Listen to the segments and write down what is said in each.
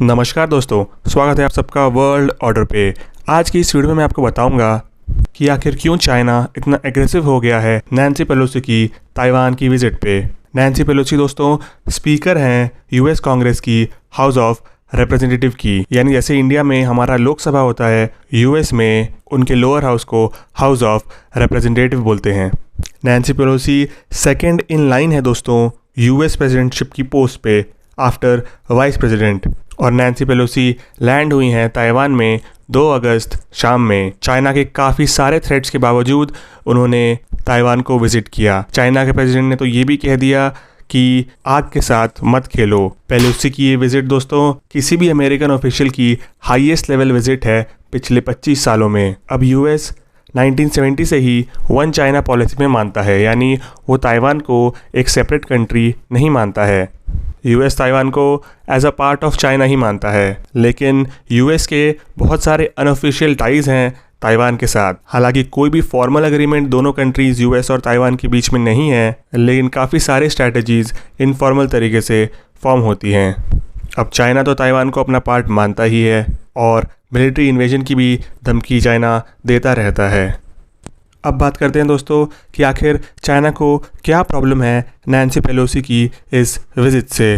नमस्कार दोस्तों, स्वागत है आप सबका वर्ल्ड ऑर्डर पे। आज की इस वीडियो में मैं आपको बताऊंगा कि आखिर क्यों चाइना इतना एग्रेसिव हो गया है नैन्सी पेलोसी की ताइवान की विजिट पे। नैन्सी पेलोसी दोस्तों स्पीकर हैं यूएस कांग्रेस की हाउस ऑफ रिप्रेजेंटेटिव की, यानी जैसे इंडिया में हमारा लोकसभा होता है, यूएस में उनके लोअर हाउस को हाउस ऑफ रिप्रेजेंटेटिव बोलते हैं। Nancy Pelosi second in line है दोस्तों यूएस प्रेसिडेंटशिप की पोस्ट पे आफ्टर वाइस प्रेसिडेंट। और नैन्सी पेलोसी लैंड हुई हैं ताइवान में 2 अगस्त शाम में। चाइना के काफ़ी सारे थ्रेट्स के बावजूद उन्होंने ताइवान को विजिट किया। चाइना के प्रेसिडेंट ने तो ये भी कह दिया कि आग के साथ मत खेलो। पेलोसी की ये विजिट दोस्तों किसी भी अमेरिकन ऑफिशियल की हाईएस्ट लेवल विजिट है पिछले 25 सालों में। अब यूएस 1970 से ही वन चाइना पॉलिसी में मानता है, यानी वो ताइवान को एक सेपरेट कंट्री नहीं मानता है। यूएस ताइवान को as a part of China ही मानता है, लेकिन यूएस के बहुत सारे अनऑफिशियल टाइज़ हैं ताइवान के साथ। हालांकि कोई भी फॉर्मल एग्रीमेंट दोनों कंट्रीज़ यूएस और ताइवान के बीच में नहीं है, लेकिन काफ़ी सारे स्ट्रैटेजीज़ इनफॉर्मल तरीके से फॉर्म होती हैं। अब चाइना तो ताइवान को अपना पार्ट मानता ही है और मिलिट्री इन्वेजन की भी धमकी चाइना देता रहता है। अब बात करते हैं दोस्तों कि आखिर चाइना को क्या प्रॉब्लम है नैन्सी पेलोसी की इस विजिट से।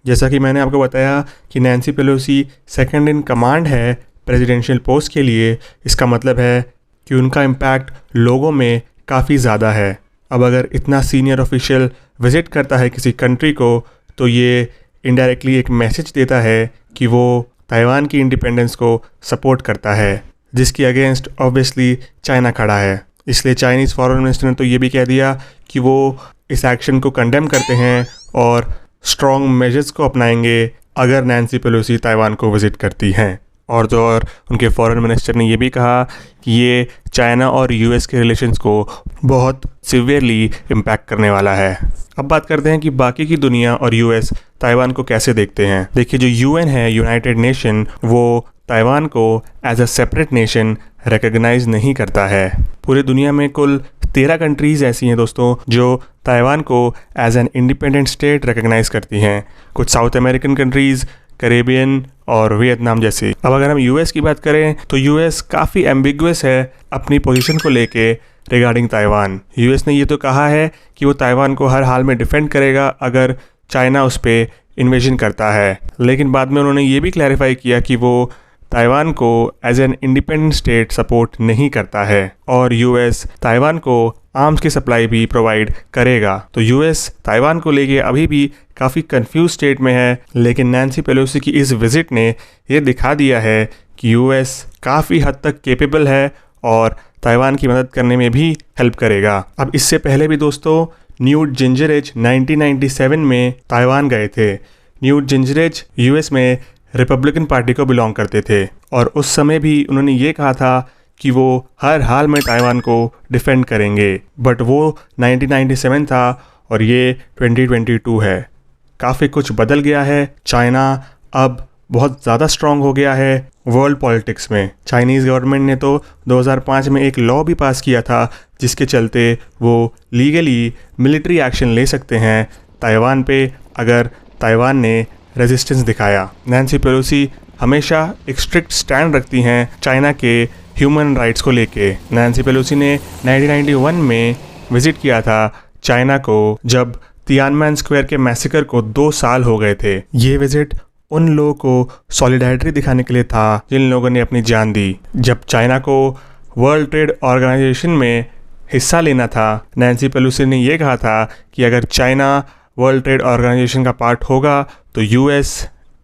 जैसा कि मैंने आपको बताया कि Nancy Pelosi second in command है प्रेसिडेंशियल पोस्ट के लिए। इसका मतलब है कि उनका इम्पैक्ट लोगों में काफ़ी ज़्यादा है। अब अगर इतना सीनियर ऑफिशियल विजिट करता है किसी कंट्री को, तो ये इनडायरेक्टली एक मैसेज देता है कि वो ताइवान की इंडिपेंडेंस को सपोर्ट करता है, जिसकी अगेंस्ट ऑब्वियसली चाइना खड़ा है। इसलिए चाइनीज़ फॉरेन मिनिस्टर ने तो ये भी कह दिया कि वो इस एक्शन को कंडेम करते हैं और स्ट्रॉन्ग मेजर्स को अपनाएंगे अगर नैन्सी पेलोसी ताइवान को विज़िट करती हैं। और उनके फॉरेन मिनिस्टर ने ये भी कहा कि ये चाइना और यूएस के रिलेशंस को बहुत सीवियरली इम्पैक्ट करने वाला है। अब बात करते हैं कि बाकी की दुनिया और यूएस ताइवान को कैसे देखते हैं। देखिए, जो यूएन है, यूनाइटेड नेशन, वो ताइवान को as a separate nation recognise नहीं करता है। पूरी दुनिया में कुल 13 कंट्रीज़ ऐसी हैं दोस्तों जो ताइवान को as an independent state recognise करती हैं। कुछ साउथ अमेरिकन कंट्रीज़, कैरेबियन और वियतनाम जैसी। अब अगर हम यूएस की बात करें तो यूएस काफ़ी एम्बिगुअस है अपनी पोजीशन को लेके रिगार्डिंग ताइवान। यूएस ने ये तो कहा है कि वो ताइवान को हर हाल में डिफेंड करेगा अगर चाइना उस पर इन्वेजन करता है, लेकिन बाद में उन्होंने ये भी क्लैरिफाई किया कि वो ताइवान को as an independent state support नहीं करता है और यूएस ताइवान को आर्म्स की सप्लाई भी प्रोवाइड करेगा। तो यूएस ताइवान को लेके अभी भी काफ़ी कंफ्यूज स्टेट में है, लेकिन नैन्सी पेलोसी की इस विजिट ने ये दिखा दिया है कि यूएस काफ़ी हद तक केपेबल है और ताइवान की मदद करने में भी हेल्प करेगा। अब इससे पहले भी दोस्तों न्यूट जिंजरिच 1997 में ताइवान गए थे। न्यूट जिंजरिच यूएस में रिपब्लिकन पार्टी को बिलोंग करते थे और उस समय भी उन्होंने ये कहा था कि वो हर हाल में ताइवान को डिफेंड करेंगे। बट वो 1997 था और ये 2022 है। काफ़ी कुछ बदल गया है। चाइना अब बहुत ज़्यादा स्ट्रॉन्ग हो गया है वर्ल्ड पॉलिटिक्स में। चाइनीज़ गवर्नमेंट ने तो 2005 में एक लॉ भी पास किया था जिसके चलते वो लीगली मिलिट्री एक्शन ले सकते हैं ताइवान पे अगर ताइवान ने रेजिस्टेंस दिखाया। नैन्सी पेलोसी हमेशा एक स्ट्रिक्ट स्टैंड रखती हैं चाइना के ह्यूमन राइट्स को लेके। नैन्सी पेलोसी ने 1991 में विजिट किया था चाइना को, जब तियानमेन स्क्वायर के मैसेकर को 2 साल हो गए थे। ये विजिट उन लोगों को सॉलिडारिटी दिखाने के लिए था जिन लोगों ने अपनी जान दी। जब चाइना को वर्ल्ड ट्रेड ऑर्गेनाइजेशन में हिस्सा लेना था, नैन्सी पेलोसी ने यह कहा था कि अगर चाइना वर्ल्ड ट्रेड ऑर्गेनाइजेशन का पार्ट होगा तो यूएस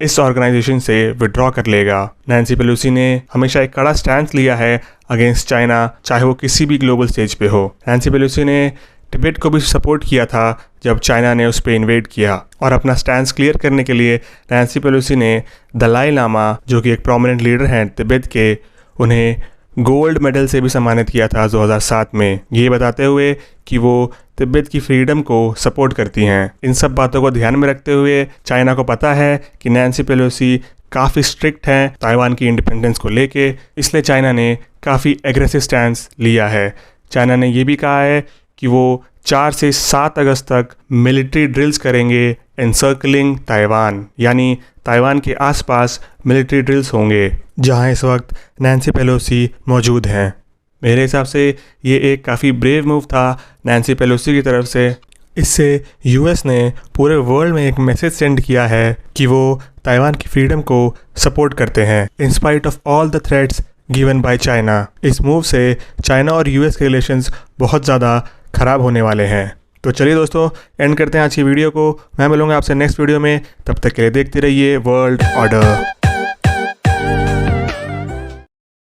इस ऑर्गेनाइजेशन से विड्रॉ कर लेगा। नैन्सी पेलोसी ने हमेशा एक कड़ा स्टैंड लिया है अगेंस्ट चाइना, चाहे वो किसी भी ग्लोबल स्टेज पे हो। नैन्सी पेलोसी ने तिब्बत को भी सपोर्ट किया था जब चाइना ने उस पर इन्वेड किया। और अपना स्टैंड क्लियर करने के लिए नैन्सी पेलोसी ने दलाई लामा, जो कि एक प्रोमिनेंट लीडर हैं तिब्बत के, उन्हें गोल्ड मेडल से भी सम्मानित किया था 2007 में, ये बताते हुए कि वो तिब्बत की फ्रीडम को सपोर्ट करती हैं। इन सब बातों को ध्यान में रखते हुए चाइना को पता है कि नैन्सी पेलोसी काफ़ी स्ट्रिक्ट हैं ताइवान की इंडिपेंडेंस को लेके, इसलिए चाइना ने काफ़ी एग्रेसिव स्टैंड लिया है। चाइना ने ये भी कहा है कि वो 4 से 7 अगस्त तक मिलिट्री ड्रिल्स करेंगे एनसर्कलिंग ताइवान, यानी ताइवान के आसपास मिलिट्री ड्रिल्स होंगे जहां इस वक्त नैन्सी पेलोसी मौजूद हैं। मेरे हिसाब से ये एक काफ़ी ब्रेव मूव था नैन्सी पेलोसी की तरफ से। इससे यूएस ने पूरे वर्ल्ड में एक मैसेज सेंड किया है कि वो ताइवान की फ्रीडम को सपोर्ट करते हैं in spite of all the threats given by China. इस मूव से चाइना और यूएस के रिलेशंस बहुत ज़्यादा ख़राब होने वाले हैं। तो चलिए दोस्तों, एंड करते हैं आज की वीडियो को। मैं मिलूंगा आपसे नेक्स्ट वीडियो में, तब तक के लिए देखते रहिए वर्ल्ड ऑर्डर।